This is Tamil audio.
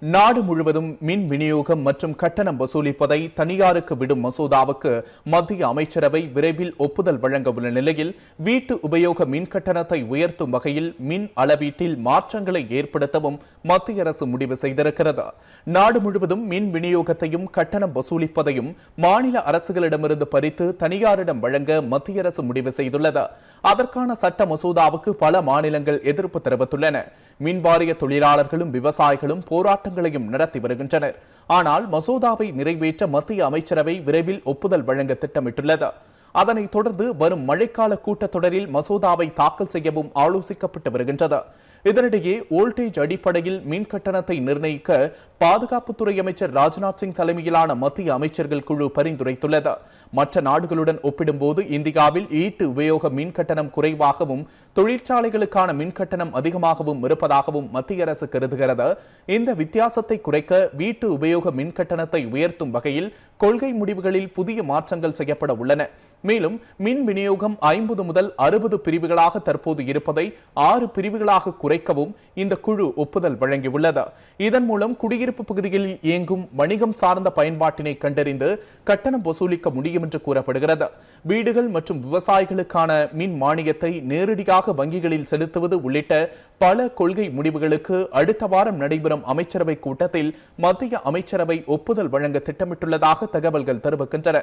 நாடு முழுவதும் மின் விநியோகம் மற்றும் கட்டணம் வசூலிப்பதை தனியாருக்கு விடும் மசோதாவுக்கு மத்திய அமைச்சரவை விரைவில் ஒப்புதல் வழங்க உள்ள நிலையில் வீட்டு உபயோக மின் கட்டணத்தை உயர்த்தும் வகையில் மின் அளவீட்டில் மாற்றங்களை ஏற்படுத்தவும் மத்திய அரசு முடிவு செய்திருக்கிறது. நாடு முழுவதும் மின் விநியோகத்தையும் கட்டணம் வசூலிப்பதையும் மாநில அரசுகளிடமிருந்து பறித்து தனியாரிடம் வழங்க மத்திய அரசு முடிவு செய்துள்ளது. அதற்கான சட்ட மசோதாவுக்கு பல மாநிலங்கள் எதிர்ப்பு தெரிவித்துள்ளன. மின்வாரிய தொழிலாளர்களும் விவசாயிகளும் போராட்டங்களையும் நடத்தி வருகின்றனர். ஆனால் மசோதாவை நிறைவேற்ற மத்திய அமைச்சரவை விரைவில் ஒப்புதல் வழங்க திட்டமிட்டுள்ளது. அதனைத் தொடர்ந்து வரும் மழைக்கால கூட்டத்தொடரில் மசோதாவை தாக்கல் செய்யவும் ஆலோசிக்கப்பட்டு வருகின்றது. இதனிடையே வோல்டேஜ் அடிப்படையில் மின் கட்டணத்தை நிர்ணயிக்க பாதுகாப்புத்துறை அமைச்சர் ராஜ்நாத் சிங் தலைமையிலான மத்திய அமைச்சர்கள் குழு பரிந்துரைத்துள்ளது. மற்ற நாடுகளுடன் ஒப்பிடும்போது இந்தியாவில் வீட்டு உபயோக மின் கட்டணம் குறைவாகவும் தொழிற்சாலைகளுக்கான மின் கட்டணம் அதிகமாகவும் இருப்பதாகவும் மத்திய அரசு கருதுகிறது. இந்த வித்தியாசத்தை குறைக்க வீட்டு உபயோக மின் கட்டணத்தை உயர்த்தும் வகையில் கொள்கை முடிவுகளில் புதிய மாற்றங்கள் செய்யப்பட உள்ளன. மேலும் மின் விநியோகம் 50 முதல் 60 பிரிவுகளாக தற்போது இருப்பதை 6 பிரிவுகளாக குறைக்கவும் இந்த குழு ஒப்புதல் வழங்கியுள்ளது. இதன் மூலம் குடியிருப்பு பகுதிகளில் இயங்கும் வணிகம் சார்ந்த பயன்பாட்டினை கண்டறிந்து கட்டணம் வசூலிக்க முடியும் என்று கூறப்படுகிறது. வீடுகள் மற்றும் விவசாயிகளுக்கான மின் மானியத்தை நேரடியாக வங்கிகளில் செலுத்துவது உள்ளிட்ட பல கொள்கை முடிவுகளுக்கு அடுத்த வாரம் நடைபெறும் அமைச்சரவை கூட்டத்தில் மத்திய அமைச்சரவை ஒப்புதல் வழங்க திட்டமிட்டுள்ளதாக தகவல்கள் தெரிவிக்கின்றன.